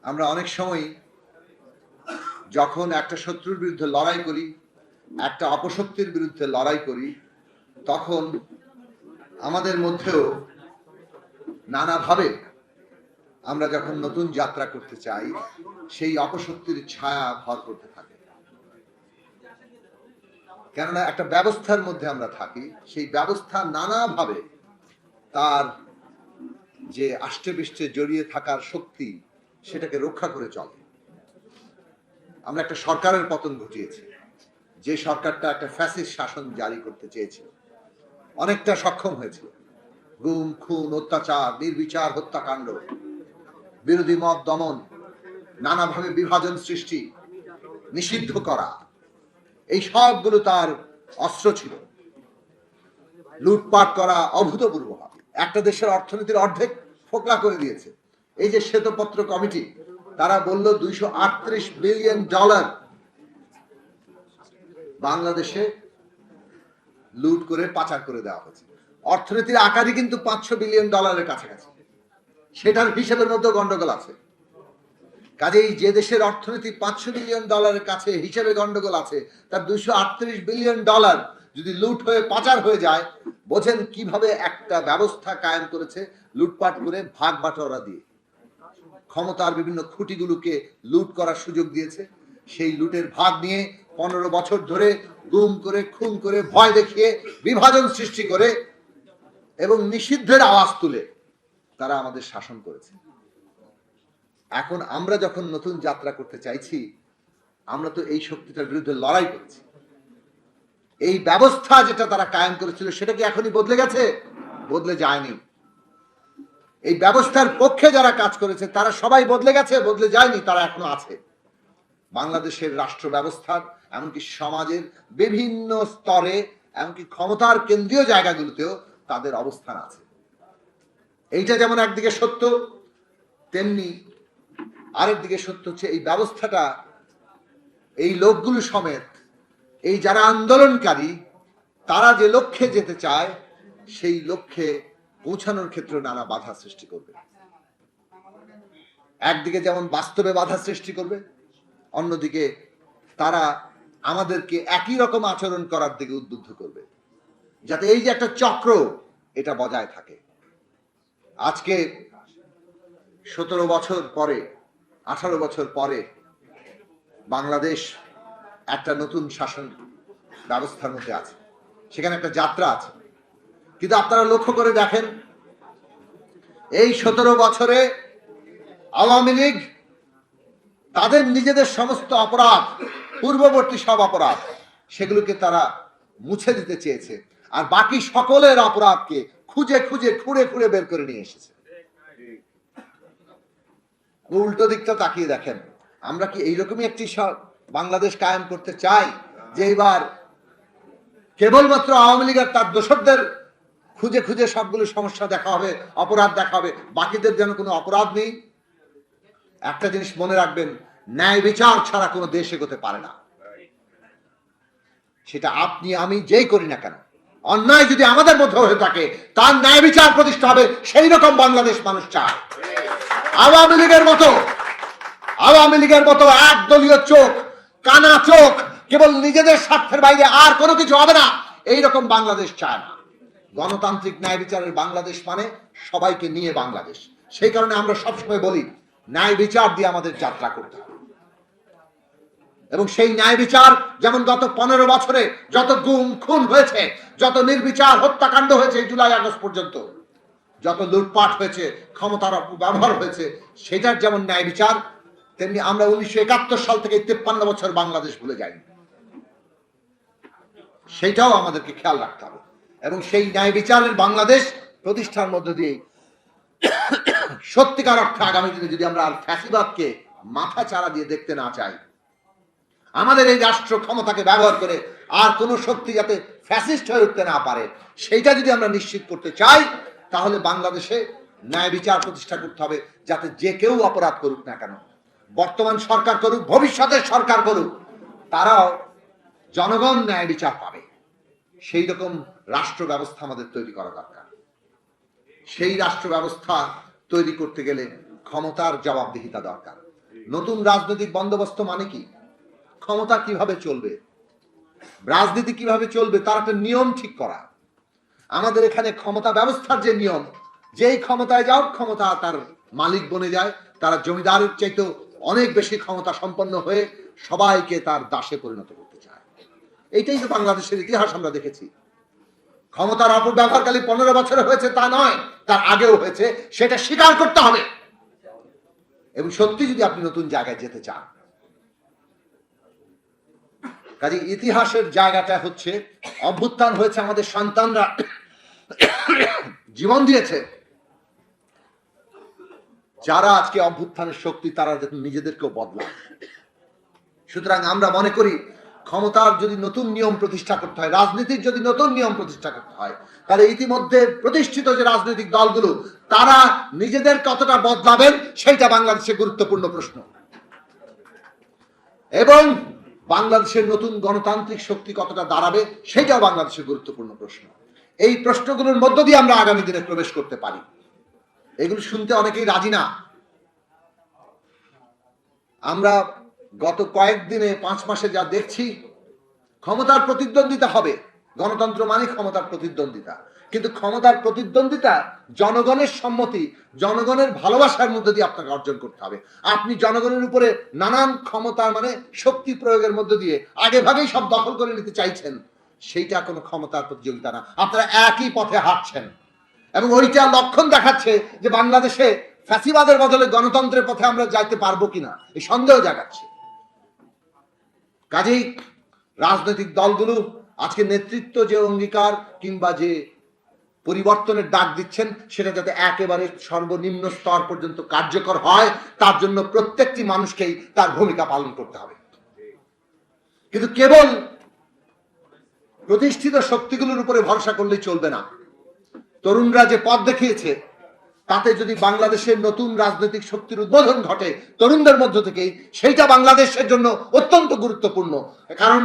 আমরা অনেক সময় যখন একটা শত্রুর বিরুদ্ধে লড়াই করি, একটা অপশক্তির বিরুদ্ধে লড়াই করি, তখন আমাদের মধ্যেও নানাভাবে আমরা যখন নতুন যাত্রা করতে চাই, সেই অপশক্তির ছায়া ভর করতে থাকে। কেননা একটা ব্যবস্থার মধ্যে আমরা থাকি, সেই ব্যবস্থা নানাভাবে তার যে আষ্টেপৃষ্ঠে জড়িয়ে থাকার শক্তি সেটাকে রক্ষা করে চলে। আমরা একটা সরকারের পতন ঘটিয়েছি, যে সরকারটা একটা ফ্যাসিস্ট শাসন জারি করতে চেয়েছিল, অনেকটা সক্ষম হয়েছিল। গুম, খুন, অত্যাচার, নির্বিচার হত্যাকাণ্ড, বিরোধী মত দমন, নানাভাবে বিভাজন সৃষ্টি, নিষিদ্ধ করা, এই সবগুলো তার অস্ত্র ছিল। লুটপাট করা অভূতপূর্ব, একটা দেশের অর্থনীতির অর্ধেক ফোকলা করে দিয়েছে। এই যে শ্বেতপত্র কমিটি, তারা বলল $238 বিলিয়ন বাংলাদেশে লুট করে পাচার করে দেওয়া হয়েছে। অর্থনীতির আকারই কিন্তু $500 বিলিয়ন কাছাকাছি, সেটার হিসেবের মধ্যে গন্ডগোল আছে। কাজেই যে দেশের অর্থনীতি $500 বিলিয়ন কাছে হিসেবে গন্ডগোল আছে, তার $238 বিলিয়ন যদি লুট হয়ে পাচার হয়ে যায়, বোঝেন কিভাবে একটা ব্যবস্থা কায়েম করেছে লুটপাট করে ভাগ বাটোয়ারা দিয়ে। ক্ষমতার বিভিন্ন খুঁটিগুলোকে লুট করার সুযোগ দিয়েছে। সেই লুটের ভাগ নিয়ে 15 বছর ধরে গুম করে, খুন করে, ভয় দেখিয়ে, বিভাজন সৃষ্টি করে এবং নিষিদ্ধের আওয়াজ তুলে তারা আমাদের শাসন করেছে। এখন আমরা যখন নতুন যাত্রা করতে চাইছি, আমরা তো এই শক্তিটার বিরুদ্ধে লড়াই করছি। এই ব্যবস্থা যেটা তারা কায়েম করেছিল, সেটা কি এখনই বদলে গেছে? বদলে যায়নি। এই ব্যবস্থার পক্ষে যারা কাজ করেছে তারা সবাই বদলে গেছে, বদলে যায়নি, তারা এখনো আছে। বাংলাদেশের রাষ্ট্র ব্যবস্থার, এমনকি সমাজের বিভিন্ন স্তরে, এমনকি ক্ষমতার কেন্দ্রীয় জায়গাগুলোতেও তাদের অবস্থান আছে। এইটা যেমন একদিকে সত্য, তেমনি আরেক দিকে সত্য হচ্ছে এই ব্যবস্থাটা, এই লোকগুলো সমেত, এই যারা আন্দোলনকারী, তারা যে লক্ষ্যে যেতে চায়, সেই লক্ষ্যে পৌঁছানোর ক্ষেত্রে নানা বাধা সৃষ্টি করবে। একদিকে যেমন বাস্তবে বাধা সৃষ্টি করবে, অন্যদিকে তারা আমাদেরকে একই রকম আচরণ করার দিকে উদ্বুদ্ধ করবে, যাতে এই যে একটা চক্র, এটা বজায় থাকে। আজকে 17 বছর পরে, 18 বছর পরে বাংলাদেশ একটা নতুন শাসন ব্যবস্থার মধ্যে আছে, সেখানে একটা যাত্রা আছে। কিন্তু আপনারা লক্ষ্য করে দেখেন, এই 17 বছরে আওয়ামী লীগ তাদের নিজেদের সমস্ত অপরাধ, পূর্ববর্তী সব অপরাধ, সেগুলোকে তারা মুছে দিতে চেয়েছে, আর বাকি সকলের অপরাধকে খুঁজে খুঁজে খুঁড়ে খুঁড়ে বের করে নিয়ে এসেছে। উল্টো দিকটা তাকিয়ে দেখেন, আমরা কি এইরকমই একটি বাংলাদেশ কায়েম করতে চাই, যে এবার কেবলমাত্র আওয়ামী লীগ আর তার দোসরদের খুঁজে খুঁজে সবগুলো সমস্যা দেখা হবে, অপরাধ দেখা হবে, বাকিদের যেন কোনো অপরাধ নেই? একটা জিনিস মনে রাখবেন, ন্যায় বিচার ছাড়া কোনো দেশ এগোতে পারে না। সেটা আপনি আমি যেই করি না কেন, অন্যায় যদি আমাদের মধ্যে হয়ে থাকে, তার ন্যায় বিচার প্রতিষ্ঠা হবে। সেই রকম বাংলাদেশ মানুষ চায়। আওয়ামী লীগের মতো একদলীয় চোখ, কানা চোখ, কেবল নিজেদের স্বার্থের বাইরে আর কোনো কিছু হবে না, এইরকম বাংলাদেশ চায় না। গণতান্ত্রিক ন্যায় বিচারের বাংলাদেশ মানে সবাইকে নিয়ে বাংলাদেশ। সেই কারণে আমরা সবসময় বলি, ন্যায় বিচার দিয়ে আমাদের যাত্রা করতে হবে। এবং সেই ন্যায় বিচার যেমন গত 15 বছরে যত গুম খুন হয়েছে, যত নির্বিচার হত্যাকাণ্ড হয়েছে জুলাই আগস্ট পর্যন্ত, যত লুটপাট হয়েছে, ক্ষমতার ব্যবহার হয়েছে, সেটার যেমন ন্যায় বিচার, তেমনি আমরা 1971 সাল থেকে 53 বছর বাংলাদেশ ভুলে যাইনি। সেটাও আমাদেরকে খেয়াল রাখতে হবে। এবং সেই ন্যায় বিচারের বাংলাদেশ প্রতিষ্ঠার মধ্য দিয়ে সত্যিকার অর্থে আগামী দিনে যদি আমরা আর ফ্যাসিবাদকে মাথা চাড়া দিয়ে দেখতে না চাই, আমাদের এই রাষ্ট্র ক্ষমতাকে ব্যবহার করে আর কোন শক্তি যাতে ফ্যাসিস্ট হয়ে উঠতে না পারে, সেইটা যদি আমরা নিশ্চিত করতে চাই, তাহলে বাংলাদেশে ন্যায় বিচার প্রতিষ্ঠা করতে হবে, যাতে যে কেউ অপরাধ করুক না কেন, বর্তমান সরকার করুক, ভবিষ্যতের সরকার করুক, তারাও জনগণ ন্যায় বিচার পাবে। সেই রকম রাষ্ট্র ব্যবস্থা আমাদের তৈরি করা দরকার। সেই রাষ্ট্র ব্যবস্থা তৈরি করতে গেলে ক্ষমতার জবাবদিহিতা দরকার। নতুন রাজনৈতিক বন্দোবস্ত মানে কি, ক্ষমতা কিভাবে চলবে, রাজনীতি কিভাবে চলবে, তার একটা নিয়ম ঠিক করা। আমাদের এখানে ক্ষমতা ব্যবস্থার যে নিয়ম, যেই ক্ষমতায় যাও ক্ষমতা তার মালিক বনে যায়, তারা জমিদারের চাইতে অনেক বেশি ক্ষমতা সম্পন্ন হয়ে সবাইকে তার দাসে পরিণত করতে চায়। এইটাই তো বাংলাদেশের ইতিহাস আমরা দেখেছি। ক্ষমতার অপব্যবহারকালী 15 বছরে হয়েছে তা নয়, তার আগেও হয়েছে, সেটা স্বীকার করতে হবে। এবং সত্যি যদি আপনি নতুন জায়গায় যেতে চান, কাজে ইতিহাসের জায়গাটা হচ্ছে অভ্যুত্থান হয়েছে, আমাদের সন্তানরা জীবন দিয়েছে, যারা আজকে অভ্যুত্থানের শক্তি তারা নিজেদেরকেও বদলায়। সুতরাং আমরা মনে করি ক্ষমতার যদি নতুন নিয়ম প্রতিষ্ঠা করতে হয়, রাজনীতির যদি নতুন নিয়ম প্রতিষ্ঠা করতে হয়, তাহলে ইতিমধ্যে প্রতিষ্ঠিত যে রাজনৈতিক দলগুলো তারা নিজেদের কতটা বদলাবেন সেইটা বাংলাদেশের গুরুত্বপূর্ণ প্রশ্ন। এবং বাংলাদেশের নতুন গণতান্ত্রিক শক্তি কতটা দাঁড়াবে সেটাও বাংলাদেশের গুরুত্বপূর্ণ প্রশ্ন। এই প্রশ্নগুলোর মধ্য দিয়ে আমরা আগামী দিনে প্রবেশ করতে পারি। এগুলো শুনতে অনেকেই রাজি না। আমরা গত কয়েকদিনে 5 মাসে যা দেখছি, ক্ষমতার প্রতিদ্বন্দ্বিতা হবে। গণতন্ত্র মানে ক্ষমতার প্রতিদ্বন্দ্বিতা, কিন্তু ক্ষমতার প্রতিদ্বন্দ্বিতা জনগণের সম্মতি, জনগণের ভালোবাসার মধ্যে দিয়ে আপনাকে অর্জন করতে হবে। আপনি জনগণের উপরে নানান ক্ষমতার মানে শক্তি প্রয়োগের মধ্য দিয়ে আগে ভাগেই সব দখল করে নিতে চাইছেন, সেইটা কোনো ক্ষমতার প্রতিযোগিতা না। আপনারা একই পথে হাঁটছেন এবং ওইটা লক্ষণ দেখাচ্ছে যে বাংলাদেশে ফ্যাসিবাদের বদলে গণতন্ত্রের পথে আমরা যাইতে পারবো কিনা এই সন্দেহ জাগাচ্ছে। কাজেই রাজনৈতিক দলগুলো আজকে নেতৃত্ব যে অঙ্গীকার কিংবা যে পরিবর্তনের ডাক দিচ্ছেন, সেটা যাতে একেবারে সর্বনিম্ন স্তর পর্যন্ত কার্যকর হয়, তার জন্য প্রত্যেকটি মানুষকেই তার ভূমিকা পালন করতে হবে। কিন্তু কেবল প্রতিষ্ঠিত শক্তিগুলোর উপরে ভরসা করলেই চলবে না। তরুণরা যে পথ দেখিয়েছে, তাতে যদি বাংলাদেশের নতুন রাজনৈতিক শক্তির উদ্বোধন ঘটে তরুণদের মধ্য থেকেই, সেইটা বাংলাদেশের জন্য অত্যন্ত গুরুত্বপূর্ণ। কারণ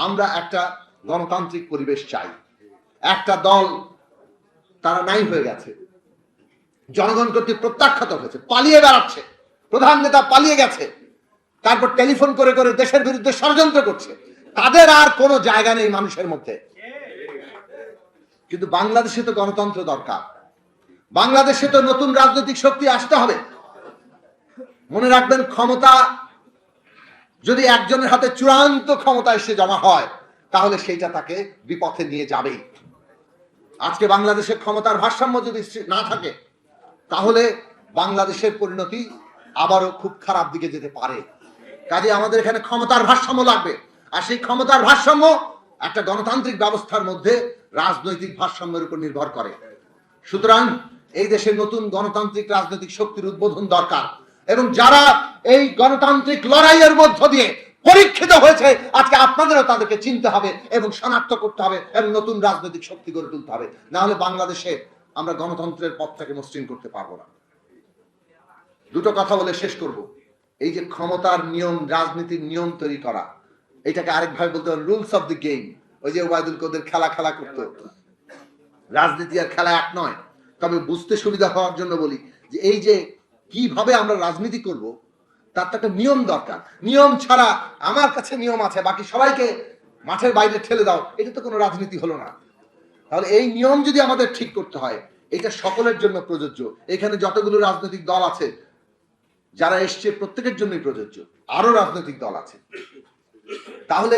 আমরা একটা গণতান্ত্রিক পরিবেশ চাই। একটা দল তারা নাই হয়ে গেছে, জনগণ কর্তৃক প্রত্যাখ্যাত হয়েছে, পালিয়ে বেড়াচ্ছে, প্রধান নেতা পালিয়ে গেছে, তারপর টেলিফোন করে করে দেশের বিরুদ্ধে ষড়যন্ত্র করছে, তাদের আর কোনো জায়গা নেই মানুষের মধ্যে। কিন্তু বাংলাদেশে তো গণতন্ত্র দরকার, বাংলাদেশে তো নতুন রাজনৈতিক শক্তি আসতে হবে। মনে রাখবেন, ক্ষমতা যদি একজনের হাতে চূড়ান্ত ক্ষমতা এসে জমা হয়, তাহলে সেইটা তাকে বিপথে নিয়ে যাবেই। আজকে বাংলাদেশের ক্ষমতার ভারসাম্য যদি না থাকে, তাহলে বাংলাদেশের পরিণতি আবারও খুব খারাপ দিকে যেতে পারে। কাজে আমাদের এখানে ক্ষমতার ভারসাম্য লাগবে, আর সেই ক্ষমতার ভারসাম্য একটা গণতান্ত্রিক ব্যবস্থার মধ্যে রাজনৈতিক ভারসাম্যের উপর নির্ভর করে। সুতরাং এই দেশের নতুন গণতান্ত্রিক রাজনৈতিক শক্তির উদ্বোধন দরকার, এবং যারা এই গণতান্ত্রিক লড়াইয়ের মধ্য দিয়ে পরীক্ষিত হয়েছে, আজকে আপনাদেরও তাদেরকে চিনতে হবে এবং শনাক্ত করতে হবে এবং নতুন রাজনৈতিক শক্তি গড়ে তুলতে হবে। না হলে বাংলাদেশে আমরা গণতন্ত্রের পথটাকে মসৃণ করতে পারবো না। দুটো কথা বলে শেষ করব। এই যে ক্ষমতার নিয়ম, রাজনীতির নিয়ম তৈরি করা, এটাকে আরেকভাবে বলতে হবে রুলস অফ দি গেম। ওই যে ওবায়দুল কাদের খেলা করতো, রাজনীতি আর খেলা এক নয়। তবে বুঝতে সুবিধা হওয়ার জন্য বলি যে এই যে কিভাবে আমরা রাজনীতি করব, তার তো একটা নিয়ম দরকার। নিয়ম ছাড়া আমার কাছে নিয়ম আছে, বাকি সবাইকে মাঠের বাইরে ঠেলে দাও, এটা তো কোনো রাজনীতি হলো না। তাহলে এই নিয়ম যদি আমাদের ঠিক করতে হয়, এটা সকলের জন্য প্রযোজ্য। এখানে যতগুলো রাজনৈতিক দল আছে, যারা এসছে প্রত্যেকের জন্যই প্রযোজ্য, আরো রাজনৈতিক দল আছে। তাহলে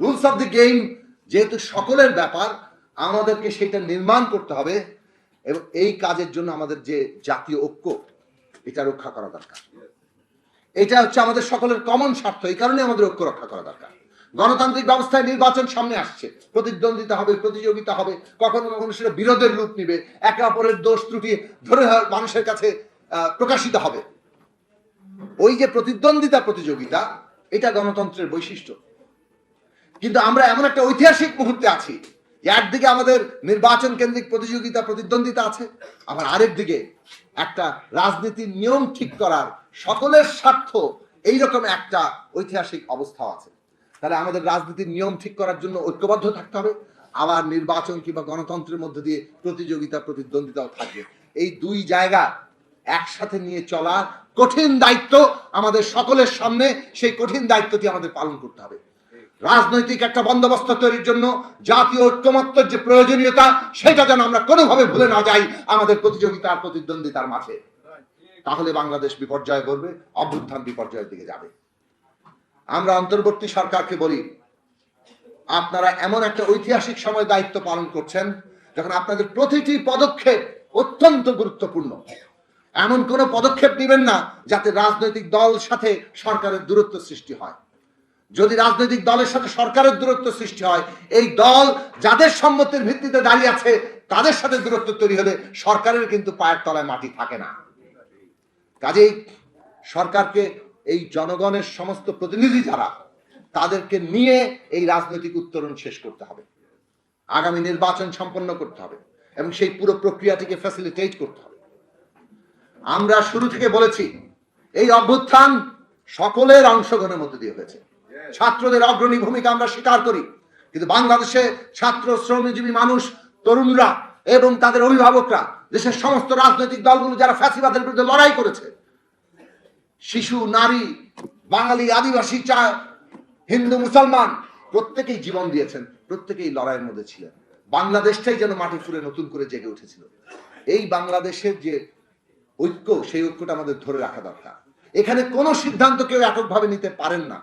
রুলস অফ দি গেম যেহেতু সকলের ব্যাপার, আমাদেরকে সেটা নির্মাণ করতে হবে, এবং এই কাজের জন্য আমাদের যে জাতীয় ঐক্য, এটা রক্ষা করা দরকার। এটা হচ্ছে আমাদের সকলের কমন স্বার্থ, এই কারণে আমাদের ঐক্য রক্ষা করা দরকার। গণতান্ত্রিক ব্যবস্থায় নির্বাচন সামনে আসছে, প্রতিদ্বন্দ্বিতা হবে, প্রতিযোগিতা হবে, কখনো কখনো সেটা বিরোধের রূপ নিবে, একে অপরের দোষ ত্রুটি ধরে মানুষের কাছে প্রকাশিত হবে। ওই যে প্রতিদ্বন্দ্বিতা, প্রতিযোগিতা, এটা গণতন্ত্রের বৈশিষ্ট্য। কিন্তু আমরা এমন একটা ঐতিহাসিক মুহূর্তে আছি, একদিকে আমাদের নির্বাচন কেন্দ্রিক প্রতিযোগিতা, প্রতিদ্বন্দ্বিতা আছে, আবার আরেক দিকে একটা রাজনীতির নিয়ম ঠিক করার, সকলের স্বার্থ, এইরকম একটা ঐতিহাসিক অবস্থা আছে। তাহলে আমাদের রাজনীতির নিয়ম ঠিক করার জন্য ঐক্যবদ্ধ থাকতে হবে, আবার নির্বাচন কিংবা গণতন্ত্রের মধ্যে দিয়ে প্রতিযোগিতা, প্রতিদ্বন্দ্বিতাও থাকবে। এই দুই জায়গা একসাথে নিয়ে চলার কঠিন দায়িত্ব আমাদের সকলের সামনে। সেই কঠিন দায়িত্বটি আমাদের পালন করতে হবে। রাজনৈতিক একটা বন্দোবস্ত তৈরির জন্য জাতীয় ঐক্যমত্যের যে প্রয়োজনীয়তা, সেটা যেন আমরা কোনোভাবে ভুলে না যাই আমাদের প্রতিযোগিতা আর প্রতিদ্বন্দ্বিতার মাঝে। তাহলে বাংলাদেশ বিপর্যয়ে পড়বে, অভ্যুত্থান বিপর্যয়ের দিকে যাবে। আমরা অন্তর্বর্তী সরকারকে বলি, আপনারা এমন একটা ঐতিহাসিক সময় দায়িত্ব পালন করছেন যখন আপনাদের প্রতিটি পদক্ষেপ অত্যন্ত গুরুত্বপূর্ণ। এমন কোন পদক্ষেপ নেবেন না যাতে রাজনৈতিক দল সাথে সরকারের দূরত্ব সৃষ্টি হয়। যদি রাজনৈতিক দলের সাথে সরকারের দূরত্ব সৃষ্টি হয়, এই দল যাদের সম্মতির ভিত্তিতে দাঁড়িয়ে আছে তাদের সাথে দূরত্ব তৈরি হলে সরকারের কিন্তু পায়ের তলায় মাটি থাকে না। কাজেই সরকারকে এই জনগণের সমস্ত প্রতিনিধি যারা, তাদেরকে নিয়ে এই রাজনৈতিক উত্তরণ শেষ করতে হবে, আগামী নির্বাচন সম্পন্ন করতে হবে এবং সেই পুরো প্রক্রিয়াটিকে ফ্যাসিলিটেট করতে হবে। আমরা শুরু থেকে বলেছি, এই অভ্যুত্থান সকলের অংশগ্রহণের মধ্যে দিয়ে হয়েছে। ছাত্রদের অগ্রণী ভূমিকা আমরা স্বীকার করি, কিন্তু বাংলাদেশে ছাত্র, শ্রমজীবী মানুষ, তরুণরা এবং তাদের অভিভাবকরা, দেশের সমস্ত রাজনৈতিক দলগুলো যারা ফ্যাসিবাদের বিরুদ্ধে লড়াই করেছে, শিশু, নারী, বাঙালি, আদিবাসী, হিন্দু, মুসলমান, প্রত্যেকেই জীবন দিয়েছেন, প্রত্যেকেই লড়াইয়ের মধ্যে ছিলেন। বাংলাদেশটাই যেন মাটি ফুঁড়ে নতুন করে জেগে উঠেছিল। এই বাংলাদেশের যে ঐক্য, সেই ঐক্যটা আমাদের ধরে রাখা দরকার। এখানে কোনো সিদ্ধান্ত কেউ এককভাবে নিতে পারেন না,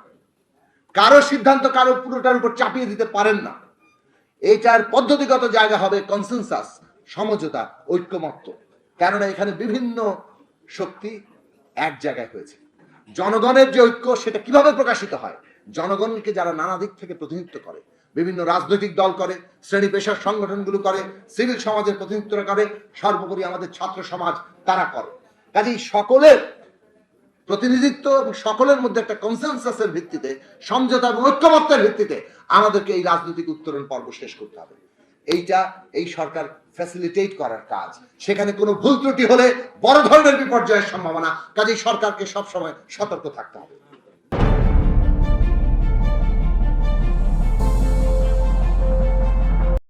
কারো সিদ্ধান্ত কারো পুরোটার উপর চাপিয়ে দিতে পারেন না। এইটার পদ্ধতিগত জায়গা হবে কনসেনসাস, সমঝোতা, ঐক্যমত্য। কেননা এখানে বিভিন্ন শক্তি এক জায়গায় হয়েছে। জনগণের যে ঐক্য, সেটা কিভাবে প্রকাশিত হয়? জনগণকে যারা নানা দিক থেকে প্রতিনিধিত্ব করে, বিভিন্ন রাজনৈতিক দল করে, শ্রেণী পেশার সংগঠনগুলো করে, সিভিল সমাজের প্রতিনিধিত্ব করে, সর্বোপরি আমাদের ছাত্র সমাজ তারা করে। কাজেই সকলের প্রতিনিধিত্ব এবং সকলের মধ্যে একটা কনসেনসাসের ভিত্তিতে, সমঝোতা এবং ঐক্যমত্যের ভিত্তিতে আমাদেরকে এই রাজনৈতিক উত্তরণ পর্ব শেষ করতে হবে। এইটা এই সরকার ফ্যাসিলিটেট করার কাজ। সেখানে কোনো ভুল ত্রুটি হলে বড় ধরনের বিপর্যয়ের সম্ভাবনা। কাজেই সরকারকে সবসময় সতর্ক থাকতে হবে।